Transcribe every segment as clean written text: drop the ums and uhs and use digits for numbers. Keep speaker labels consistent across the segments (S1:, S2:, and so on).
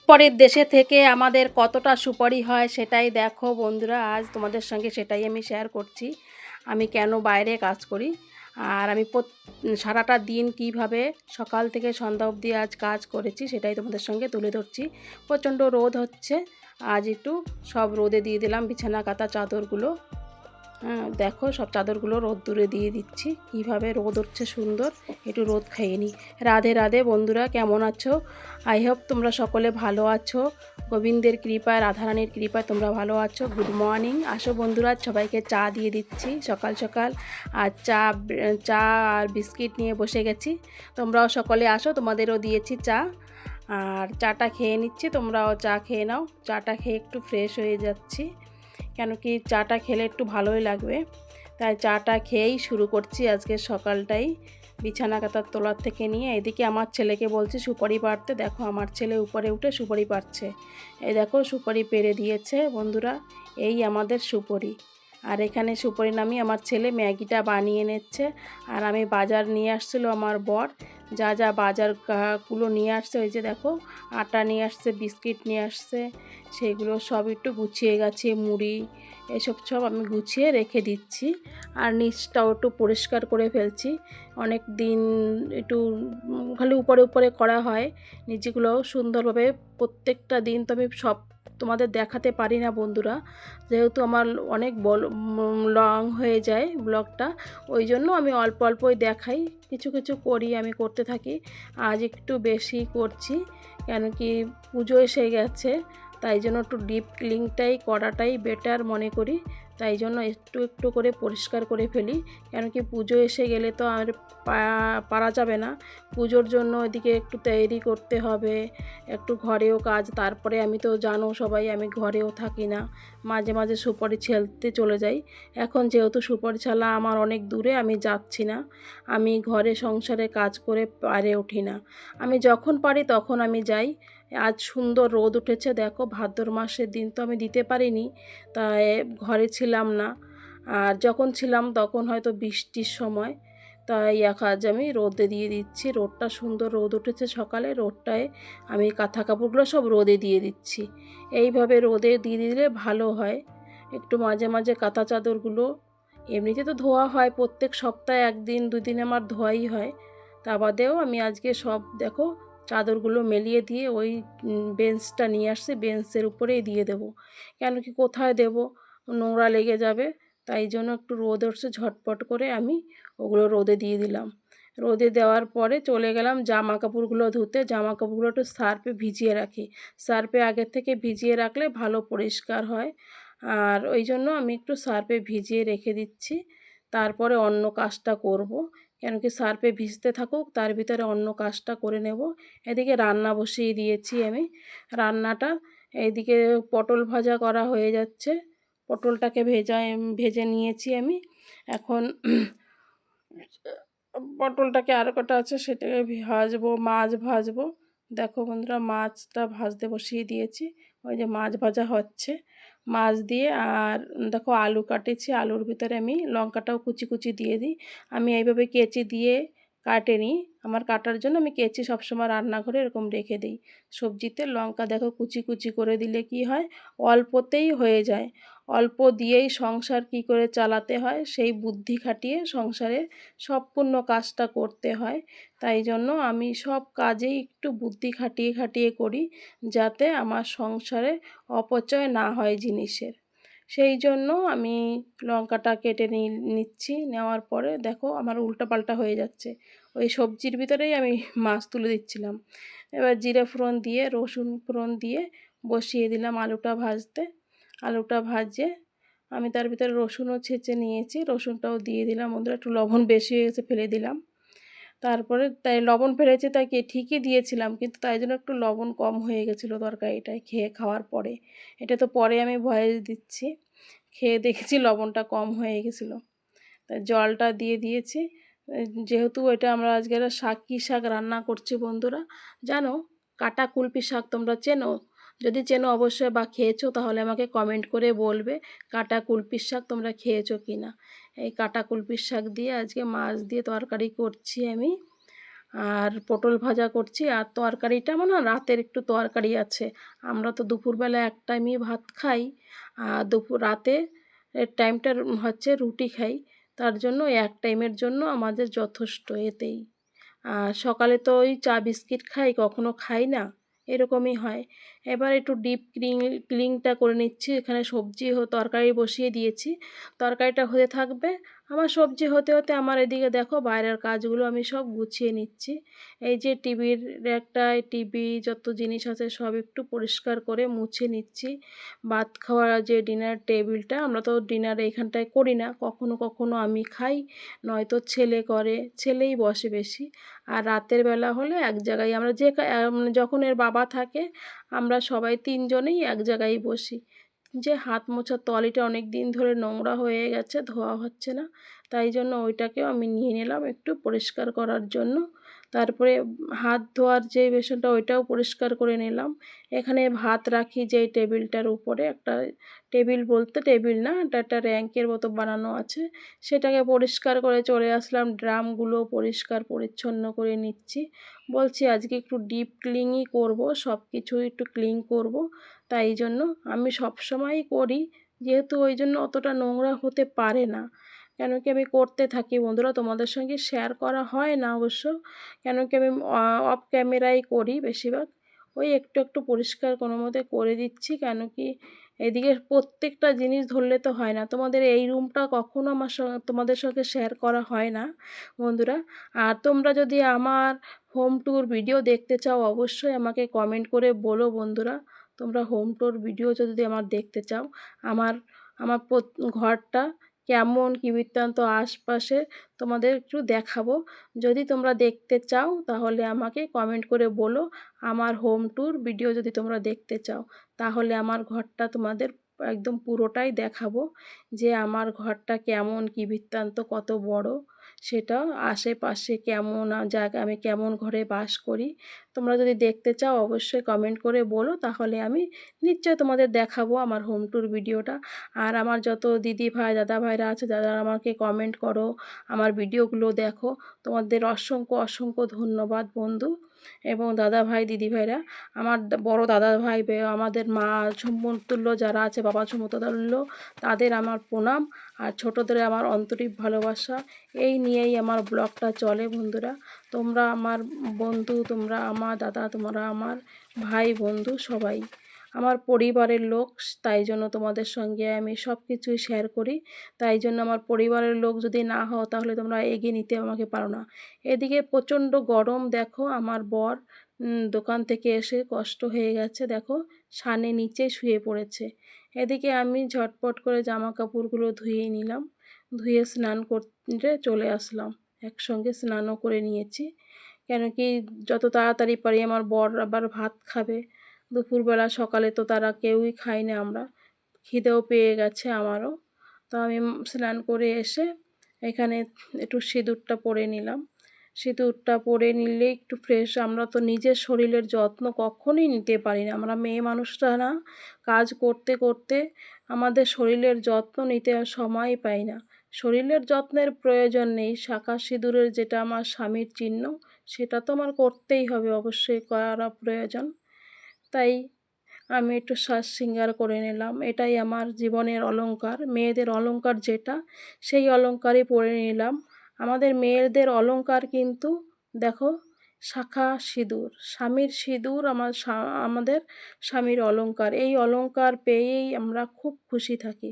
S1: পরের দেশে থেকে আমাদের কতটা সুপারি হয় সেটাই দেখো বন্ধুরা, আজ তোমাদের সঙ্গে সেটাই আমি শেয়ার করছি। আমি কেন বাইরে কাজ করি আর আমি সারাটা দিন কিভাবে সকাল থেকে সন্ধ্যা অবধি আজ কাজ করেছি সেটাই তোমাদের সঙ্গে তুলে ধরছি। প্রচণ্ড রোদ হচ্ছে, আজ একটু সব রোদে দিয়ে দিলাম বিছানা কাঁথা চাদরগুলো। দেখো সব চাদরগুলো রোদ্দুরে দিয়ে দিচ্ছি, কীভাবে রোদ হচ্ছে সুন্দর, একটু রোদ খাইয়ে নিই। রাধে রাধে বন্ধুরা, কেমন আছো? আই হোপ তোমরা সকলে ভালো আছো। গোবিন্দের কৃপায়, রাধারানীর কৃপায় তোমরা ভালো আছো। Good morning. আসো বন্ধুরা, সবাইকে চা দিয়ে দিচ্ছি সকাল সকাল। আর চা আর বিস্কিট নিয়ে বসে গেছি। তোমরাও সকলে আসো, তোমাদেরও দিয়েছি চা। আর চাটা খেয়ে নিচ্ছি, তোমরাও চা খেয়ে নাও। চাটা খেয়ে একটু ফ্রেশ হয়ে যাচ্ছি, কেন কি চাটা খেলে একটু ভালোই লাগবে। তাই চাটা খেয়েই শুরু করছি আজকে সকালটাই, বিছানা কাতার তোলার থেকে নিয়ে। এদিকে আমার ছেলেকে বলছি সুপারি পাড়তে। দেখো আমার ছেলে উপরে উঠে সুপারি পাড়ছে। এই দেখো সুপারি পেড়ে দিয়েছে বন্ধুরা, এই আমাদের সুপারি। আর এখানে সুপারি নামিয়ে আমার ছেলে ম্যাগিটা বানিয়ে নিচ্ছে। আর আমি বাজার নিয়ে আসছিল আমার বর, যা যা বাজারগুলো নিয়ে আসছে, ওই যে দেখো আটা নিয়ে আসছে, বিস্কিট নিয়ে আসছে, সেগুলো সব একটু গুছিয়ে গাছিয়ে, মুড়ি এসব সব আমি গুছিয়ে রেখে দিচ্ছি। আর নিচটাও একটু পরিষ্কার করে ফেলছি। অনেক দিন একটু খালি উপরে উপরে করা হয়, নিচগুলো সুন্দরভাবে। প্রত্যেকটা দিন তো আমি সব তোমাদের দেখাতে পারি না বন্ধুরা, যেহেতু আমার অনেক লং হয়ে যায় ব্লগটা, ওই জন্য আমি অল্প অল্পই দেখাই, কিছু কিছু করি, আমি করতে থাকি। আজ একটু বেশি করছি, কেন কি পুজো এসে গেছে, তাই জন্য একটু ডিপ ক্লিনটাই করাটাই বেটার মনে করি। তাই জন্য একটু একটু করে পরিষ্কার করে ফেলি, কেন কি পুজো এসে গেলে তো আর পারা যাবে না। পুজোর জন্য এদিকে একটু তৈরি করতে হবে, একটু ঘরেও কাজ। তারপরে আমি তো জানো সবাই, আমি ঘরেও থাকি না, মাঝে মাঝে সুপারি ছেলতে চলে যাই। এখন যেহেতু সুপারি ছালা আমার অনেক দূরে, আমি যাচ্ছি না, আমি ঘরে সংসারে কাজ করে পারে উঠি না। আমি যখন পারি তখন আমি যাই। আজ সুন্দর রোদ উঠেছে, দেখো ভাদ্র মাসের দিন তো আমি দিতে পারিনি, তাই ঘরে ছিলাম না। আর যখন ছিলাম তখন হয়তো বৃষ্টির সময়, তাই আজ আমি রোদে দিয়ে দিচ্ছি। রোদটা সুন্দর রোদ উঠেছে সকালে, রোদটায় আমি কাঁথা কাপড়গুলো সব রোদে দিয়ে দিচ্ছি। এইভাবে রোদে দিয়ে দিলে ভালো হয়। একটু মাঝে মাঝে কাঁথা চাদরগুলো এমনিতে তো ধোয়া হয়, প্রত্যেক সপ্তাহে একদিন দুদিন আমার ধোয়াই হয়। তা বাদেও আমি আজকে সব দেখো চাদরগুলো মেলিয়ে দিয়ে ওই বেঞ্চটা নিয়ে আসছি, বেঞ্চের উপরেই দিয়ে দেবো। কেন কি কোথায় দেব, নোংরা লেগে যাবে। তাই জন্য একটু রোদ উঠছে, ঝটপট করে আমি ওগুলো রোদে দিয়ে দিলাম। রোদে দেওয়ার পরে চলে গেলাম জামা কাপড়গুলো ধুতে। জামা কাপড়গুলো একটু সার্ফে ভিজিয়ে রাখি, সার্ফে আগের থেকে ভিজিয়ে রাখলে ভালো পরিষ্কার হয়। আর ওই জন্য আমি একটু সার্ফে ভিজিয়ে রেখে দিচ্ছি, তারপরে অন্য কাজটা করব। কেন কি সার্ফে ভিজতে থাকুক, তার ভিতরে অন্য কাজটা করে নেব। এদিকে রান্না বসিয়ে দিয়েছি আমি। রান্নাটা এইদিকে পটল ভাজা করা হয়ে যাচ্ছে, পটলটাকে ভেজে নিয়েছি আমি। এখন পটলটাকে আরও কটা আছে সেটাকে ভাজবো, মাছ ভাজবো। দেখো বন্ধুরা, মাছটা ভাজতে বসিয়ে দিয়েছি, ওই যে মাছ ভাজা হচ্ছে। মাছ দিয়ে আর দেখো আলু কাটেছি, আলুর ভিতরে আমি লঙ্কাটাও কুচি কুচি দিয়ে দিই। আমি এইভাবে কেচি দিয়ে কাটে নিই, আমার কাটার জন্য আমি কেচি সবসময় রান্নাঘরে এরকম রেখে দিই। সবজিতে লঙ্কা দেখো কুচি কুচি করে দিলে কি হয়, অল্পতেই হয়ে যায়। অল্প দিয়েই সংসার কি করে চালাতে হয় সেই বুদ্ধি খাটিয়ে সংসারে সম্পূর্ণ কাজটা করতে হয়। তাই জন্য আমি সব কাজেই একটু বুদ্ধি খাটিয়ে খাটিয়ে করি, যাতে আমার সংসারে অপচয় না হয় জিনিসের। সেই জন্য আমি লঙ্কাটা কেটে নিচ্ছি, নেওয়ার পরে দেখো আমার উল্টাপাল্টা হয়ে যাচ্ছে। ওই সবজির ভিতরেই আমি মাছ তুলে দিচ্ছিলাম। এবার জিরে ফোড়ন দিয়ে, রসুন ফোড়ন দিয়ে বসিয়ে দিলাম আলুটা ভাজতে। আলুটা ভাজে আমি তার ভিতরে রসুনও ছেঁচে নিয়েছি, রসুনটাও দিয়ে দিলাম। বন্ধুরা একটু লবণ বেশি হয়ে গেছে, ফেলে দিলাম। তারপরে তাই লবণ ফেলেছি, তাই ঠিকই দিয়েছিলাম, কিন্তু তাই জন্য একটু লবণ কম হয়ে গেছিলো তরকারিটায় খাওয়ার পরে। এটা তো পরে আমি ভয়েস দিচ্ছি, খেয়ে দেখেছি লবণটা কম হয়ে গেছিলো, তাই জলটা দিয়ে দিয়েছি। যেহেতু এটা আমরা আজকে একটা শাক, কী শাক রান্না করছি বন্ধুরা জানো? কাটা কুলপি শাক, তোমরা চেনো? যদি চেনো অবশ্যই বা খেয়েছো তাহলে আমাকে কমেন্ট করে বলবে কাটা কুলপির শাক তোমরা খেয়েছো কি না। এই কাটা কুলপির শাক দিয়ে আজকে মাছ দিয়ে তরকারি করছি আমি। আর পটল ভাজা করছি। আর তরকারিটা আমার না রাতের একটু তরকারি আছে। আমরা তো দুপুরবেলা এক টাইমই ভাত খাই, আর রাতে এর টাইমটা হচ্ছে রুটি খাই। তার জন্য এক টাইমের জন্য আমাদের যথেষ্ট এতেই। আর সকালে তো ওই চা বিস্কিট খাই, কখনো খাই না, এরকমই হয়। এবার একটু ডিপ ক্লিনটা করে নিচ্ছি। এখানে সবজি তরকারি বসিয়ে দিয়েছি, তরকারিটা হতে থাকবে। আমার সবজি হতে হতে আমার এদিকে দেখো বাইরের কাজগুলো আমি সব গুছিয়ে নিচ্ছি। এই যে টিভির একটা টিভি যত জিনিস আছে সব একটু পরিষ্কার করে মুছে নিচ্ছি। ভাত খাওয়ার যে ডিনার টেবিলটা, আমরা তো ডিনার এইখানটায় করি না, কখনো কখনো আমি খাই, নয়তো ছেলে করে, ছেলেই বসে বেশি। আর রাতের বেলা হলে এক জায়গায় আমরা যখন এর বাবা থাকে আমরা সবাই তিনজনেই এক জায়গায় বসি। যে হাত মোছার তলিটা অনেক দিন ধরে নোংরা হয়ে গেছে, ধোয়া হচ্ছে না, তাই জন্য ওইটাকেও আমি নিয়ে নিলাম একটু পরিষ্কার করার জন্য। তারপরে হাত ধোয়ার যে বেসনটা ওইটাও পরিষ্কার করে নিলাম। এখানে ভাত রাখি যেই টেবিলটার উপরে, একটা টেবিল বলতে টেবিল না, এটা একটা র্যাঙ্কের মতো বানানো আছে, সেটাকে পরিষ্কার করে চলে আসলাম। ড্রামগুলো পরিষ্কার পরিচ্ছন্ন করে নিচ্ছি। বলছি আজকে একটু ডিপ ক্লিনই করব, সব কিছু একটু ক্লিন করব, তাই জন্য আমি সবসময়ই করি, যেহেতু ওই জন্য অতটা নোংরা হতে পারে না। কেন কি আমি করতে থাকি বন্ধুরা, তোমাদের সঙ্গে শেয়ার করা হয় না অবশ্য, কেন কি আমি অফ ক্যামেরাই করি বেশিরভাগ। ওই একটু একটু পরিষ্কার কোনো মতে করে দিচ্ছি, কেন কি এদিকে প্রত্যেকটা জিনিস ধরলে তো হয় না। তোমাদের এই রুমটা কখনো তোমাদের সঙ্গে শেয়ার করা হয় না বন্ধুরা। আর তোমরা যদি আমার হোম ট্যুর ভিডিও দেখতে চাও অবশ্যই আমাকে কমেন্ট করে বলো বন্ধুরা। তোমরা হোম ট্যুর ভিডিও যদি আমার দেখতে চাও, আমার আমার ঘরটা কেমন কী বৃত্তান্ত আশপাশে তোমাদের একটু দেখাবো। যদি তোমরা দেখতে চাও তাহলে আমাকে কমেন্ট করে বলো। আমার হোম ট্যুর ভিডিও যদি তোমরা দেখতে চাও তাহলে আমার ঘরটা তোমাদের একদম পুরোটাই দেখাবো, যে আমার ঘরটা কেমন কী বৃত্তান্ত, কত বড়, সেটাও আশেপাশে কেমন জায়গা, আমি কেমন ঘরে বাস করি। তোমরা যদি দেখতে চাও অবশ্যই কমেন্ট করে বলো, তাহলে আমি নিশ্চয় তোমাদের দেখাবো আমার হোম ট্যুর ভিডিওটা। আর আমার যত দিদি ভাই দাদা ভাইরা আছে, যারা আমাকে কমেন্ট করো, আমার ভিডিওগুলো দেখো, তোমাদের অসংখ্য অসংখ্য ধন্যবাদ বন্ধু এবং দাদা ভাই দিদি ভাইরা। আমার বড় দাদা ভাই আমাদের মা সমতুল্য যারা আছে, বাবা সমতুল্য, তাদের আমার প্রণাম। আর ছোটোদের আমার আন্তরিক ভালোবাসা। এই নিয়েই আমার ব্লগটা চলে বন্ধুরা। তোমরা আমার বন্ধু, তোমরা আমার দাদা, তোমরা আমার ভাই বন্ধু, সবাই আমার পরিবারের লোক, তাই জন্য তোমাদের সঙ্গে আমি সব কিছুই শেয়ার করি। তাই জন্য আমার পরিবারের লোক যদি না হও তাহলে তোমরা এগিয়ে নিতে আমাকে পারো না। এদিকে প্রচণ্ড গরম, দেখো আমার বর দোকান থেকে এসে কষ্ট হয়ে গেছে, দেখো সানে নিচে শুয়ে পড়েছে। এদিকে আমি ঝটপট করে জামা কাপড়গুলো ধুয়ে নিলাম, ধুয়ে স্নান করতে চলে আসলাম। একসঙ্গে স্নানও করে নিয়েছি, কেন কি যত তাড়াতাড়ি পারি, আমার বর আবার ভাত খাবে দুপুরবেলা, সকালে তো তারা কেউই খাই না আমরা, খিদেও পেয়ে গেছে আমারও। তো আমি স্নান করে এসে এখানে একটু সিঁদুরটা পরে নিলাম। সিঁদুরটা পরে নিলে একটু ফ্রেশ। আমরা তো নিজের শরীরের যত্ন কখনোই নিতে পারি না, আমরা মেয়ে মানুষরা না, কাজ করতে করতে আমাদের শরীরের যত্ন নিতে আর সময় পাই না। শরীরের যত্নের প্রয়োজন নেই, শাঁখা সিঁদুরের যেটা আমার স্বামীর চিহ্ন, সেটা তো আমার করতেই হবে, অবশ্যই করা প্রয়োজন। তাই আমি একটু সাজ শৃঙ্গার করে নিলাম, এটাই আমার জীবনের অলংকার, মেয়েদের অলংকার যেটা, সেই অলংকারই পরে নিলাম। আমাদের মেয়েদের অলংকার কিন্তু দেখো, শাঁখা সিঁদুর, স্বামীর সিঁদুর আমাদের স্বামীর অলংকার। এই অলংকার পেয়েই আমরা খুব খুশি থাকি।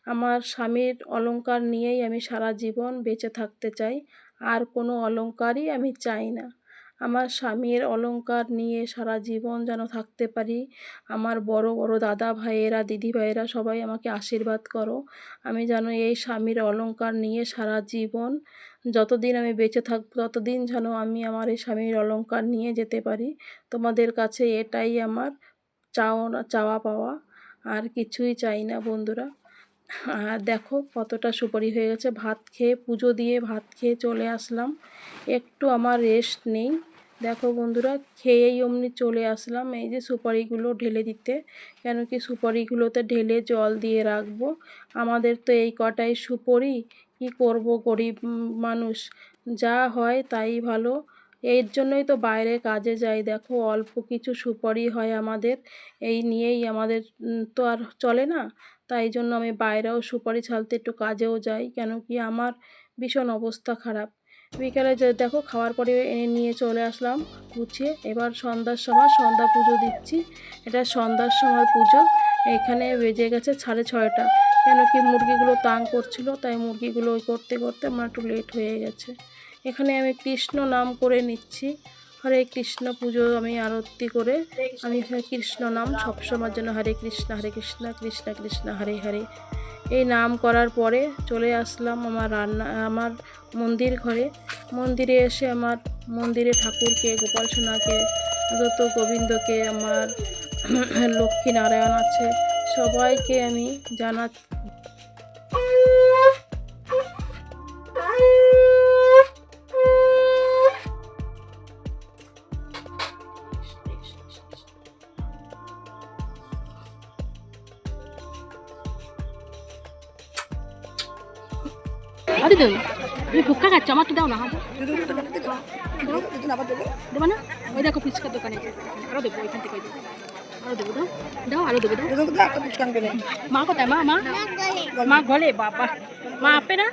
S1: আমার স্বামীর অলংকার নিয়েই আমি সারা জীবন বেঁচে থাকতে চাই, আর কোনো অলংকারই আমি চাই না। আমার স্বামীর অলংকার নিয়ে সারা জীবন যেন থাকতে পারি। আমার বড় বড় দাদা ভাইয়েরা, দিদি ভাইয়েরা সবাই আমাকে আশীর্বাদ করো, আমি যেন এই স্বামীর অলংকার নিয়ে সারা জীবন, যতদিন আমি বেঁচে থাকবো ততদিন যেন আমি আমার এই স্বামীর অলংকার নিয়ে যেতে পারি। তোমাদের কাছে এটাই আমার চাওয়া পাওয়া, আর কিছুই চাই না বন্ধুরা। আর দেখো কতটা সুপারি হয়ে গেছে, ভাত খেয়ে পুজো দিয়ে ভাত খেয়ে চলে আসলাম, একটু আমার রেস্ট নেই। দেখো বন্ধুরা, খেয়েই অমনি চলে আসলাম এই যে সুপারিগুলো ঢেলে দিতে, কেন কি সুপারিগুলোতে ঢেলে জল দিয়ে রাখবো। আমাদের তো এই কটাই সুপারি, কি করব, গরিব মানুষ, যা হয় তাই ভালো। এর জন্যই তো বাইরে কাজে যাই। দেখো অল্প কিছু সুপারি হয় আমাদের, এই নিয়েই আমাদের তো আর চলে না। তাই জন্য আমি বাইরেও সুপারি ছালতে একটু কাজেও যাই, কেন কি আমার ভীষণ অবস্থা খারাপ। বিকেলে যে দেখো খাওয়ার পরে এনে নিয়ে চলে আসলাম গুছিয়ে। এবার সন্ধ্যার সময় সন্ধ্যা পুজো দিচ্ছি। এটা সন্ধ্যার সময় পুজো। এখানে বেজে গেছে 6:30, কেন কি মুরগিগুলো তাং করছিল, তাই মুরগিগুলো ওই করতে করতে আমার একটু লেট হয়ে গেছে। এখানে আমি কৃষ্ণ নাম করে নিচ্ছি। হরে কৃষ্ণ পুজো আমি আরতি করে আমি কৃষ্ণ নাম সবসময়ের জন্য হরে কৃষ্ণ কৃষ্ণ কৃষ্ণ হরে হরে এই নাম করার পরে চলে আসলাম আমার মন্দির ঘরে। মন্দিরে এসে আমার মন্দিরে ঠাকুরকে, গোপাল সোনাকে, দত্ত গোবিন্দকে, আমার লক্ষ্মী নারায়ণ আছে, সবাইকে আমি জানা
S2: আরে দেবো তুমি ফুক্কা খাচ্ছ, আমার তো দাও না। দেবো না? ওই দেখো ফুচকার দোকানে আরো দেবো, ওইখান থেকে দেবো, আরো দেবো, দাও দাও, আরো দেবো, দাও। মা কোথায়? মা মা মা গলে বাবা, মা আপে না।